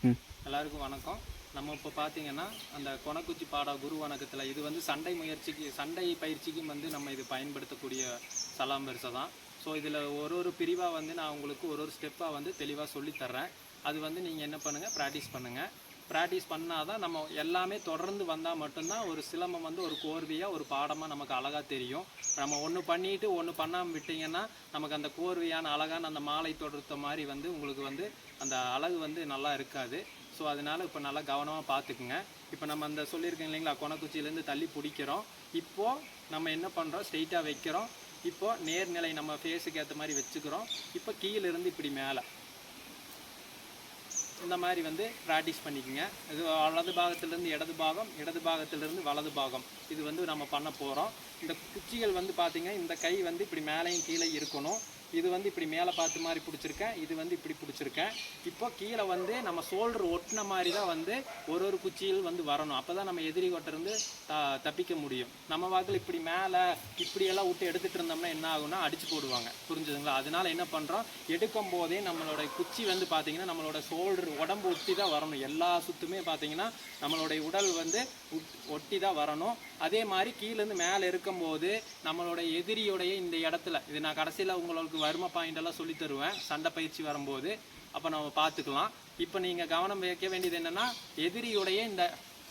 எல்லாருக்கும் வணக்கம். நம்ம இப்போ பார்த்தீங்கன்னா அந்த கொணக்குச்சி பாடா குரு வணக்கத்தில் இது வந்து சண்டை பயிற்சிக்கும் வந்து நம்ம இது பயன்படுத்தக்கூடிய சலாம்பரிசை தான். ஸோ இதில் ஒரு பிரிவாக வந்து நான் உங்களுக்கு ஒரு ஸ்டெப்பாக வந்து தெளிவாக சொல்லித்தர்றேன். அது வந்து நீங்கள் என்ன பண்ணுங்கள், ப்ராக்டிஸ் பண்ணுங்கள். ப்ராக்டிஸ் பண்ணால் தான் நம்ம எல்லாமே தொடர்ந்து வந்தால் மட்டும்தான் ஒரு சிலம்பம் வந்து ஒரு கோர்வையாக ஒரு பாடமாக நமக்கு அழகாக தெரியும். நம்ம ஒன்று பண்ணிவிட்டு ஒன்று பண்ணாமல் விட்டிங்கன்னா நமக்கு அந்த கோர்வையான அழகான அந்த மாலை தொடுத்த மாதிரி வந்து உங்களுக்கு வந்து அந்த அழகு வந்து நல்லா இருக்காது. ஸோ அதனால் இப்போ நல்லா கவனமாக பார்த்துக்குங்க. இப்போ நம்ம அந்த சொல்லியிருக்கோம் இல்லைங்களா, கொணக்குச்சியிலேருந்து தள்ளி பிடிக்கிறோம். இப்போது நம்ம என்ன பண்ணுறோம், ஸ்ட்ரெயிட்டாக வைக்கிறோம். இப்போது நேர்நிலை நம்ம ஃபேஸுக்கு ஏற்ற மாதிரி வச்சுக்கிறோம். இப்போ கீழேருந்து இப்படி மேலே இந்த மாதிரி வந்து ப்ராக்டிஸ் பண்ணிக்கோங்க. இது வலது பாகத்திலேருந்து இடது பாகத்திலேருந்து வலது பாகம் இது வந்து நம்ம பண்ண போகிறோம். இந்த குச்சிகள் வந்து பார்த்திங்கன்னா இந்த கை வந்து இப்படி மேலேயும் கீழே இருக்கணும். இது வந்து இப்படி மேலே பார்த்து மாதிரி பிடிச்சிருக்கேன், இது வந்து இப்படி பிடிச்சிருக்கேன். இப்போ கீழே வந்து நம்ம ஷோல்டர் ஒட்டின மாதிரி தான் வந்து ஒரு குச்சியில் வந்து வரணும். அப்போ தான் நம்ம எதிரி கொட்டிருந்து தப்பிக்க முடியும். நம்ம வாக்கில் இப்படி மேலே இப்படியெல்லாம் விட்டு எடுத்துகிட்டு இருந்தோம்னா என்ன ஆகும்னா அடித்து போடுவாங்க. புரிஞ்சுதுங்களா? அதனால் என்ன பண்ணுறோம், எடுக்கும் போதே நம்மளோட குச்சி வந்து பார்த்திங்கன்னா நம்மளோட ஷோல்டர் உடம்பு ஒட்டி தான் வரணும். எல்லா சுற்றுமே பார்த்திங்கன்னா நம்மளுடைய உடல் வந்து ஒட்டி தான் வரணும். அதே மாதிரி கீழேருந்து மேலே இருக்கும்போது நம்மளோட எதிரியோடைய இந்த இடத்துல இது நான் கடைசியில் உங்களுக்கு வறுமை பாயிண்ட் எல்லாம் சொல்லி தருவேன் சண்டை பயிற்சி வரும்போது. அப்போ நம்ம பார்த்துக்கலாம். இப்போ நீங்கள் கவனம் வைக்க வேண்டியது என்னென்னா, எதிரியுடைய இந்த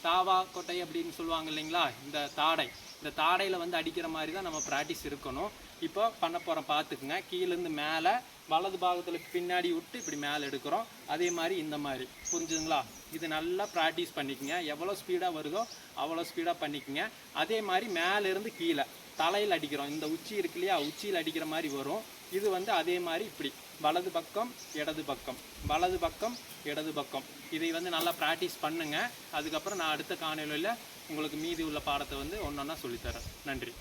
தாவா கொட்டை அப்படின்னு சொல்லுவாங்க இல்லைங்களா, இந்த தாடையில் வந்து அடிக்கிற மாதிரி தான் நம்ம ப்ராக்டிஸ் இருக்கணும். இப்போ பண்ண போகிறோம், பார்த்துக்குங்க. கீழேருந்து மேலே வலது பாகத்தில் பின்னாடி விட்டு இப்படி மேலே எடுக்கிறோம். அதே மாதிரி இந்த மாதிரி. புரிஞ்சுதுங்களா? இது நல்லா ப்ராக்டிஸ் பண்ணிக்கோங்க. எவ்வளோ ஸ்பீடாக வருதோ அவ்வளோ ஸ்பீடாக பண்ணிக்கோங்க. அதே மாதிரி மேலேருந்து கீழே தலையில் அடிக்கிறோம். இந்த உச்சி இருக்கு இல்லையா, உச்சியில் அடிக்கிற மாதிரி வரும். இது வந்து அதே மாதிரி இப்படி வலது பக்கம் இடது பக்கம் வலது பக்கம் இடது பக்கம் இதை வந்து நல்லா ப்ராக்டிஸ் பண்ணுங்கள். அதுக்கப்புறம் நான் அடுத்த காணொளியில் உங்களுக்கு மீதி உள்ள பாடத்தை வந்து ஒன்றொன்னா சொல்லித்தரேன். நன்றி.